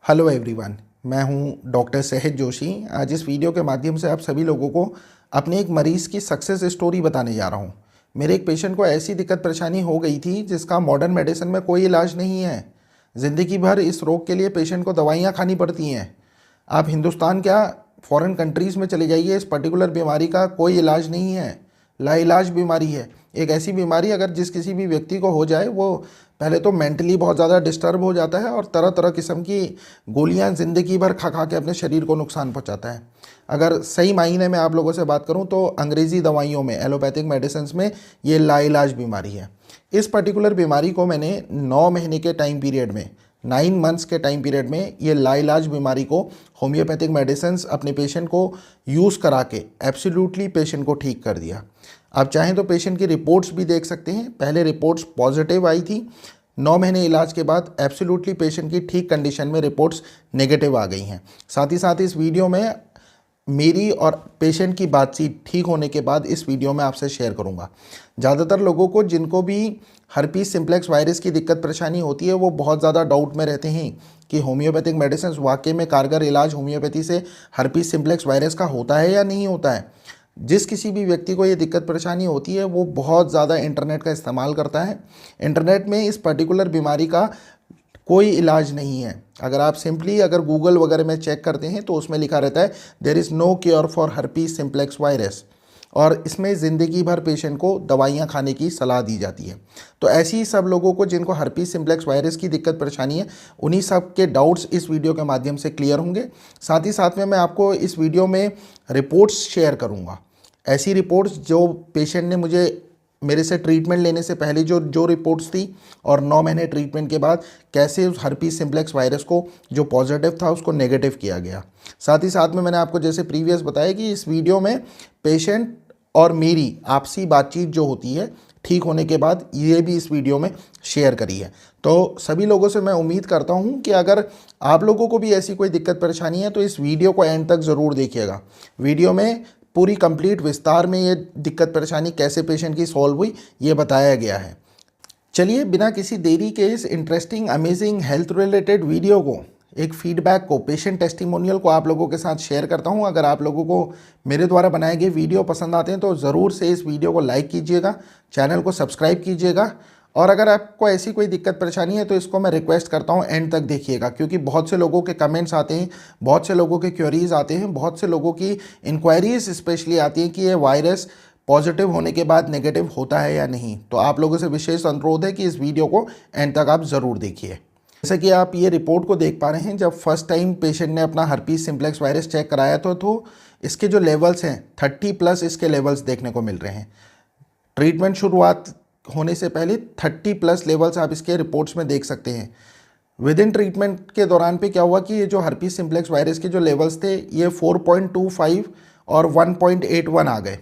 Hello everyone, मैं हूं doctor सहज जोशी। आज इस वीडियो के माध्यम से आप सभी लोगों को अपने एक मरीज़ की सक्सेस स्टोरी बताने जा रहा हूं। मेरे एक पेशेंट को ऐसी दिक्कत परेशानी हो गई थी जिसका मॉडर्न मेडिसिन में कोई इलाज नहीं है। ज़िंदगी भर इस रोग के लिए पेशेंट को दवाइयाँ खानी पड़ती हैं। आप हिंदुस्तान क्या फॉरेन कंट्रीज़ में चले जाइए, इस पर्टिकुलर बीमारी का कोई इलाज नहीं है। लाइलाज बीमारी है। एक ऐसी बीमारी अगर जिस किसी भी व्यक्ति को हो जाए वो पहले तो मेंटली बहुत ज़्यादा डिस्टर्ब हो जाता है और तरह तरह किस्म की गोलियां ज़िंदगी भर खा खा के अपने शरीर को नुकसान पहुंचाता है। अगर सही मायने में आप लोगों से बात करूं तो अंग्रेज़ी दवाइयों में, एलोपैथिक मेडिसिन में ये लाइलाज बीमारी है। इस पर्टिकुलर बीमारी को मैंने 9 महीने के टाइम पीरियड में, 9 मंथ्स के टाइम पीरियड में ये लाइलाज बीमारी को होम्योपैथिक मेडिसिन अपने पेशेंट को यूज़ करा के एब्सोल्युटली पेशेंट को ठीक कर दिया। आप चाहें तो पेशेंट की रिपोर्ट्स भी देख सकते हैं। पहले रिपोर्ट्स पॉजिटिव आई थी, 9 महीने इलाज के बाद एब्सोल्युटली पेशेंट की ठीक कंडीशन में रिपोर्ट्स नेगेटिव आ गई हैं। साथ ही साथ इस वीडियो में मेरी और पेशेंट की बातचीत ठीक होने के बाद इस वीडियो में आपसे शेयर करूंगा। ज़्यादातर लोगों को जिनको भी हर्पीस सिम्प्लेक्स वायरस की दिक्कत परेशानी होती है वो बहुत ज़्यादा डाउट में रहते हैं कि होम्योपैथिक मेडिसिन वाकई में कारगर इलाज होम्योपैथी से हर्पीस सिम्प्लेक्स वायरस का होता है या नहीं होता है। जिस किसी भी व्यक्ति को ये दिक्कत परेशानी होती है वो बहुत ज़्यादा इंटरनेट का इस्तेमाल करता है। इंटरनेट में इस पर्टिकुलर बीमारी का कोई इलाज नहीं है। अगर आप सिंपली अगर गूगल वगैरह में चेक करते हैं तो उसमें लिखा रहता है there is no cure for herpes simplex virus, और इसमें ज़िंदगी भर पेशेंट को दवाइयाँ खाने की सलाह दी जाती है। तो ऐसी ही सब लोगों को जिनको हर्पीस सिम्प्लेक्स वायरस की दिक्कत परेशानी है उन्हीं सब के डाउट्स इस वीडियो के माध्यम से क्लियर होंगे। साथ ही साथ में मैं आपको इस वीडियो में रिपोर्ट्स शेयर करूँगा, ऐसी रिपोर्ट्स जो पेशेंट ने मुझे मेरे से ट्रीटमेंट लेने से पहले जो रिपोर्ट्स थी और 9 महीने ट्रीटमेंट के बाद कैसे उस हर्पीस सिम्प्लेक्स वायरस को जो पॉजिटिव था उसको नेगेटिव किया गया। साथ ही साथ में मैंने आपको जैसे प्रीवियस बताया कि इस वीडियो में पेशेंट और मेरी आपसी बातचीत जो होती है ठीक होने के बाद ये भी इस वीडियो में शेयर करी है। तो सभी लोगों से मैं उम्मीद करता हूँ कि अगर आप लोगों को भी ऐसी कोई दिक्कत परेशानी है तो इस वीडियो को एंड तक ज़रूर देखिएगा। वीडियो में पूरी कंप्लीट विस्तार में ये दिक्कत परेशानी कैसे पेशेंट की सॉल्व हुई ये बताया गया है। चलिए बिना किसी देरी के इस interesting amazing health related video को, एक फीडबैक को, पेशेंट टेस्टिमोनियल को आप लोगों के साथ शेयर करता हूं। अगर आप लोगों को मेरे द्वारा बनाए गए वीडियो पसंद आते हैं तो ज़रूर से इस वीडियो को लाइक कीजिएगा, चैनल को सब्सक्राइब कीजिएगा, और अगर आपको ऐसी कोई दिक्कत परेशानी है तो इसको मैं रिक्वेस्ट करता हूँ एंड तक देखिएगा, क्योंकि बहुत से लोगों के कमेंट्स आते हैं, बहुत से लोगों के क्वेरीज आते हैं, बहुत से लोगों की इंक्वायरीज स्पेशली आती हैं कि ये वायरस पॉजिटिव होने के बाद नेगेटिव होता है या नहीं। तो आप लोगों से विशेष अनुरोध है कि इस वीडियो को एंड तक आप ज़रूर देखिए। जैसा कि आप ये रिपोर्ट को देख पा रहे हैं, जब फर्स्ट टाइम पेशेंट ने अपना हर्पीस सिम्प्लेक्स वायरस चेक कराया तो इसके जो लेवल्स हैं 30+ इसके लेवल्स देखने को मिल रहे हैं। ट्रीटमेंट शुरुआत होने से पहले 30+ लेवल्स आप इसके रिपोर्ट्स में देख सकते हैं। विद इन ट्रीटमेंट के दौरान पे क्या हुआ कि ये जो हर्पीस सिम्प्लेक्स वायरस के जो लेवल्स थे ये 4.25 और 1.81 आ गए।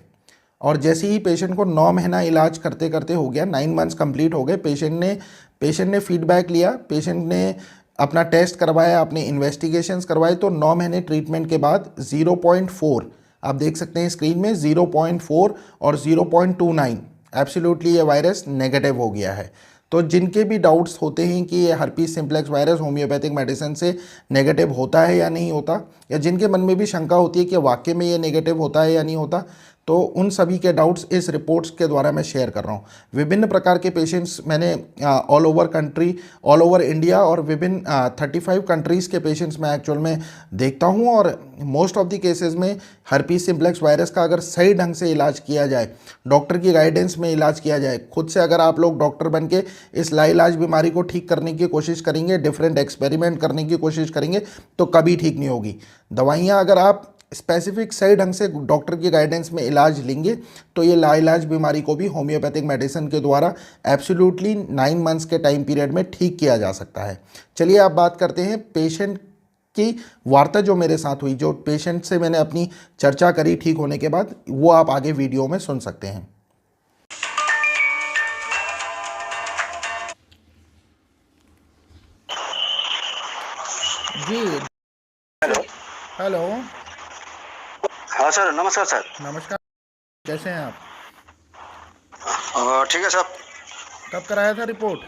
और जैसे ही पेशेंट को 9 महीना इलाज करते करते हो गया, 9 मंथ्स कंप्लीट हो गए, पेशेंट ने फीडबैक लिया, पेशेंट ने अपना टेस्ट करवाया, अपने इन्वेस्टिगेशंस करवाए, तो 9 महीने ट्रीटमेंट के बाद 0.4 आप देख सकते हैं स्क्रीन में, 0.4 और 0.29 एब्सोल्युटली ये वायरस नेगेटिव हो गया है। तो जिनके भी डाउट्स होते हैं कि ये herpes simplex virus homeopathic medicine से नेगेटिव होता है या नहीं होता, या जिनके मन में भी शंका होती है कि वाकई में ये नेगेटिव होता है या नहीं होता, तो उन सभी के डाउट्स इस रिपोर्ट्स के द्वारा मैं शेयर कर रहा हूँ। विभिन्न प्रकार के पेशेंट्स मैंने all over country, all over India और विभिन्न 35 कंट्रीज़ के पेशेंट्स मैं एक्चुअल में देखता हूँ, और मोस्ट ऑफ द केसेस में हर्पीस सिम्प्लेक्स वायरस का अगर सही ढंग से इलाज किया जाए, डॉक्टर की गाइडेंस में इलाज किया जाए, खुद से अगर आप लोग डॉक्टर बन के इस लाइलाज बीमारी को ठीक करने की कोशिश करेंगे, डिफरेंट एक्सपेरिमेंट करने की कोशिश करेंगे, तो कभी ठीक नहीं होगी। दवाइयाँ अगर आप स्पेसिफिक सही ढंग से डॉक्टर की गाइडेंस में इलाज लेंगे तो ये लाइलाज बीमारी को भी होम्योपैथिक मेडिसिन के द्वारा एब्सोल्युटली 9 मंथ्स के टाइम पीरियड में ठीक किया जा सकता है। चलिए आप बात करते हैं पेशेंट की वार्ता जो मेरे साथ हुई, जो पेशेंट से मैंने अपनी चर्चा करी ठीक होने के बाद, वो आप आगे वीडियो में सुन सकते हैं। जी हेलो। हेलो। हाँ सर, नमस्कार सर। नमस्कार, कैसे हैं आप? ठीक है साहब। कब कराया था रिपोर्ट?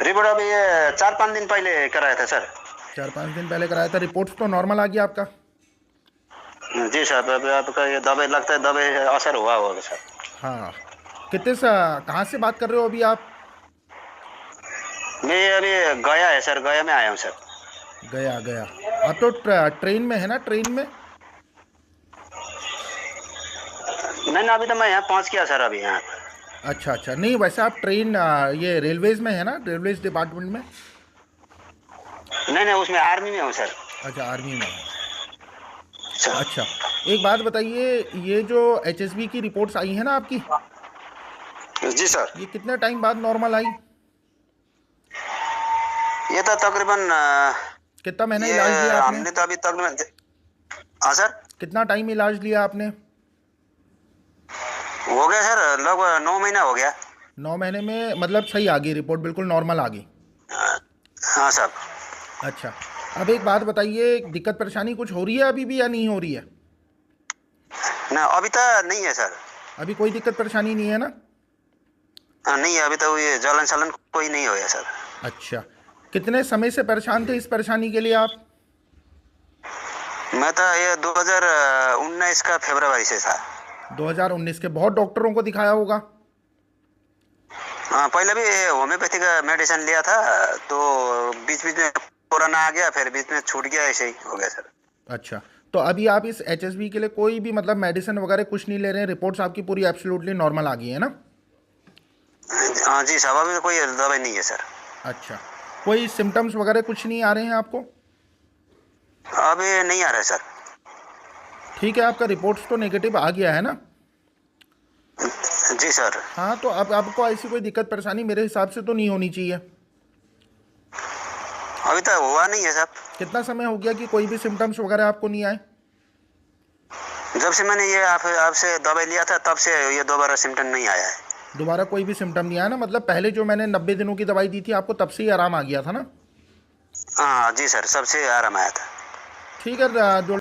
रिपोर्ट अभी ये 4-5 दिन पहले कराया था सर। 4-5 दिन पहले कराया था, रिपोर्ट्स तो नॉर्मल आ गया आपका? जी सर, अभी आपका ये दवाई लगता है, दवाई असर हुआ होगा सर। हाँ। कहाँ से बात कर रहे हो अभी आप? मैं अभी गया है सर, गया में आया हूँ सर। गया गया। आप तो ट्रेन में है ना, ट्रेन में? नहीं ना, अभी तो मैं यहाँ पहुँच गया सर, अभी यहाँ। अच्छा अच्छा, नहीं वैसे आप ट्रेन ये रेलवेज में है ना, रेलवेज डिपार्टमेंट में? नहीं नहीं, उसमें आर्मी में हूँ सर। अच्छा, आर्मी में है। सर अच्छा, एक बात बताइए, ये जो एचएसबी की रिपोर्ट्स आई हैं ना आपकी, जी सर, ये कितने टाइम बाद नॉर्मल आई? ये तो तकरीबन कितना महीना ये इलाज लिया आपने? हमने तो अभी तकरीबन, हाँ सर, कितना टाइम इलाज लिया आपने? हो गया सर, लगभग 9 महीना हो गया। 9 महीने में मतलब सही आ गई रिपोर्ट, बिल्कुल नॉर्मल आ गई? हाँ सर। अच्छा, अब एक बात बताइए, दिक्कत परेशानी कुछ हो रही है अभी भी या नहीं हो रही है? ना अभी तो नहीं है सर। अभी कोई दिक्कत परेशानी नहीं है ना? नहीं है, अभी तो ये जलन सलन कोई नहीं होया सर। अच्छा, कितने समय से परेशान थे इस परेशानी के लिए आप? मैं तो ये 2019 का फरवरी से था। 2019 के? बहुत डॉक्टरों को दिखाया होगा? हाँ, पहले भी होम्योपैथी का मेडिसिन लिया था, तो बीच बीच में कोरोना आ गया, फिर बीच में छूट गया, ऐसे ही हो गया सर। अच्छा, तो अभी आप इस एचएसबी के लिए कोई भी मतलब मेडिसिन वगैरह कुछ नहीं ले रहे हैं? रिपोर्ट्स आपकी पूरी एब्सोल्युटली नॉर्मल आ गई है ना? हाँ जी साहब, अभी तो कोई दवाई नहीं है सर। अच्छा, कोई सिम्टम्स वगैरह कुछ नहीं आ रहे हैं आपको? अभी नहीं आ रहा है सर। ठीक है, आपका रिपोर्ट्स तो नेगेटिव आ गया है ना? जी सर। हाँ, तो अब आपको ऐसी कोई दिक्कत परेशानी मेरे हिसाब से तो नहीं होनी चाहिए। अभी तो हुआ नहीं है सर। कितना समय हो गया कि कोई भी सिम्टम्स वगैरह आपको नहीं आए? जब से मैंने ये आपसे दवाई लिया था, तब से ये दोबारा सिम्टम नहीं आया है। दोबारा कोई भी सिम्टम नहीं आया ना? मतलब पहले जो मैंने 90 दिनों की दवाई दी थी आपको, तब से ही आराम आ गया था ना? हाँ जी सर, सबसे आराम आया था। ठीक है, जो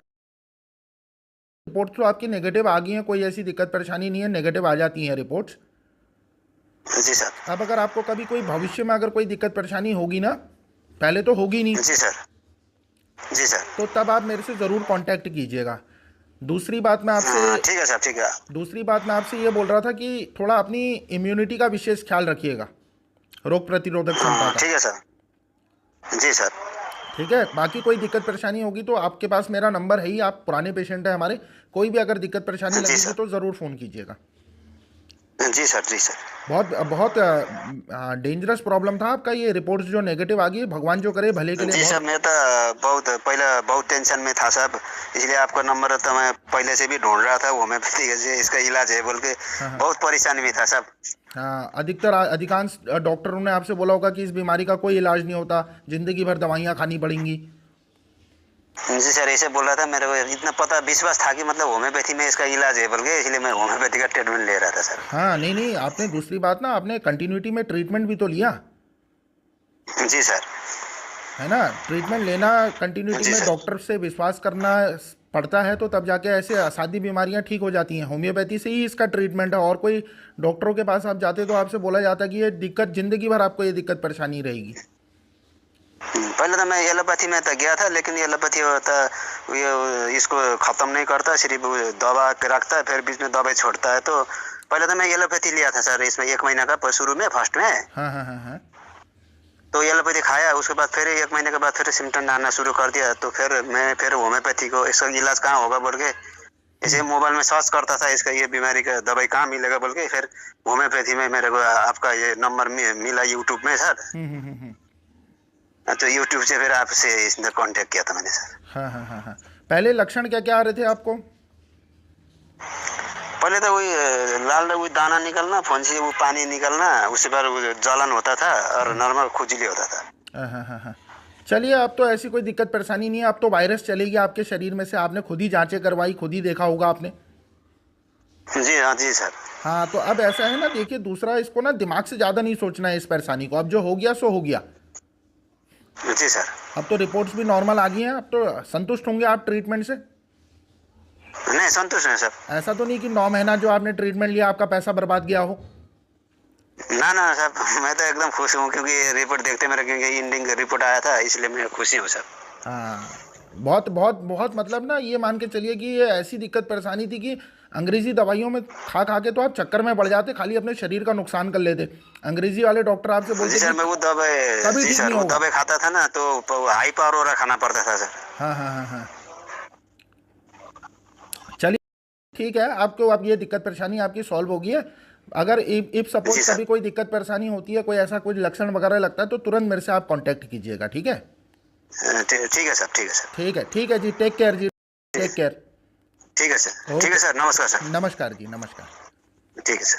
रिपोर्ट्स तो आपकी नेगेटिव आ गई हैं, कोई ऐसी दिक्कत परेशानी नहीं है, नेगेटिव आ जाती हैं रिपोर्ट्स। जी सर। अब अगर आपको कभी कोई भविष्य में अगर कोई दिक्कत परेशानी होगी ना, पहले तो होगी नहीं, जी सर। जी सर। तो तब आप मेरे से ज़रूर कांटेक्ट कीजिएगा। दूसरी बात मैं आपसे हाँ ठीक है सर, ठीक है। दूसरी बात मैं आपसे ये बोल रहा था कि थोड़ा अपनी इम्यूनिटी का विशेष ख्याल रखिएगा, रोग प्रतिरोधक क्षमता हाँ का। ठीक है सर। जी सर। ठीक है, बाकी कोई दिक्कत परेशानी होगी तो आपके पास मेरा नंबर है ही, आप पुराने पेशेंट हैं हमारे, कोई भी अगर दिक्कत परेशानी जी लगेगी सर। तो ज़रूर फ़ोन कीजिएगा। जी सर। जी सर। बहुत बहुत डेंजरस प्रॉब्लम था आपका, ये रिपोर्ट्स जो नेगेटिव आ गई, भगवान जो करे भले के लिए। जी सर, मैं तो बहुत पहले बहुत टेंशन में था साहब, इसलिए आपका नंबर तो मैं पहले से भी ढूंढ रहा था, होम्योपैथी से इसका इलाज है बोल के हाँ हाँ बहुत परेशानी में था साहब। हाँ, अधिकांश डॉक्टरों ने आपसे बोला होगा कि इस बीमारी का कोई इलाज नहीं होता, जिंदगी भर दवाइयाँ खानी पड़ेंगी। जी सर, ऐसे बोल रहा था, मेरे को इतना पता विश्वास था कि मतलब होम्योपैथी में इसका इलाज है बोल के, इसलिए मैं होम्योपैथी का ट्रीटमेंट ले रहा था सर। हाँ, नहीं नहीं, आपने दूसरी बात ना, आपने कंटिन्यूटी में ट्रीटमेंट भी तो लिया जी सर। है ना? ट्रीटमेंट लेना कंटिन्यूटी जी में, सर। डॉक्टर से विश्वास करना पड़ता है, तो तब जाके ऐसे असाध्य बीमारियां ठीक हो जाती हैं। होम्योपैथी से ही इसका ट्रीटमेंट है, और कोई डॉक्टरों के पास आप जाते तो आपसे बोला जाता कि ये दिक्कत जिंदगी भर आपको ये दिक्कत परेशानी रहेगी। पहले तो मैं एलोपैथी में तो गया था, लेकिन एलोपैथी तो ये इसको खत्म नहीं करता, सिर्फ दवा के रखता है, फिर बीच में दवाई छोड़ता है। तो पहले तो मैं एलोपैथी लिया था सर, इसमें 1 महीना का शुरू में, फर्स्ट में। हाँ हाँ हाँ हाँ। तो एलोपैथी खाया, उसके बाद फिर 1 महीने के बाद फिर सिम्टम आना शुरू कर दिया, तो फिर मैं फिर होम्योपैथी को, इसका इलाज कहाँ होगा बोल के ऐसे मोबाइल में सर्च करता था, इसका ये बीमारी का दवाई कहाँ मिलेगा बोल के, फिर होम्योपैथी में मेरे को आपका ये नंबर मिला यूट्यूब में सर। हम्म। तो यूट्यूब से फिर आपसे इसने कांटेक्ट किया था मैंने सर। हाँ हाँ हाँ हाँ, पहले लक्षण क्या क्या आ रहे थे आपको? पहले तो वही लाल वही दाना निकलना, फुंसी वो पानी निकलना, उसके बाद वो जलन होता था और नॉर्मल खुजली होता था। हाँ हाँ हाँ हाँ, चलिए, अब तो ऐसी कोई दिक्कत परेशानी नहीं है, अब तो वायरस चलेगी आपके शरीर में से, आपने खुद ही जांचें करवाई, खुद ही देखा होगा आपने। जी हाँ जी सर। हाँ, तो अब ऐसा है ना, देखिए, दूसरा इसको ना दिमाग से ज़्यादा नहीं सोचना है इस परेशानी को, अब जो हो गया सो हो गया। जी सर। अब तो रिपोर्ट्स भी नॉर्मल आ गई हैं, अब तो संतुष्ट होंगे आप ट्रीटमेंट से? नहीं, संतुष्ट है सर। ऐसा तो नहीं कि 9 महीना जो आपने ट्रीटमेंट लिया आपका पैसा बर्बाद गया हो? ना ना साहब, मैं तो एकदम खुश हूँ क्योंकि रिपोर्ट देखते मेरा, क्योंकि इंडिंग रिपोर्ट आया था, इसलिए मैं खुशी हूँ साहब। हाँ, बहुत बहुत बहुत मतलब ना, ये मान के चलिए कि ये ऐसी दिक्कत परेशानी थी कि अंग्रेजी दवाइयों में खा खा के तो आप चक्कर में पड़ जाते, खाली अपने शरीर का नुकसान कर लेते। अंग्रेजी वाले डॉक्टर आपसे जी बोलते सर, कि मैं वो दवाई, कभी जी ठीक सर नहीं वो होगा। दवाई खाता था ना तो हाई पावर वाला खाना पड़ता था सर। हाँ हाँ हाँ हाँ। चलिए, ठीक है, आपको अब ये दिक्कत परेशानी आपकी सॉल्व होगी है। अगर इफ जी सपोज सर। कभी कोई दिक्कत परेशानी होती है, कोई ऐसा कुछ लक्षण वगैरह लगता है, तो तुरंत मेरे से आप कांटेक्ट कीजिएगा, ठीक है? ठीक है सर, ठीक है सर। ठीक है जी, टेक केयर जी। टेक ठीक केयर। ठीक है सर, ठीक है ओके। सर, नमस्कार सर। नमस्कार जी, नमस्कार। ठीक है सर।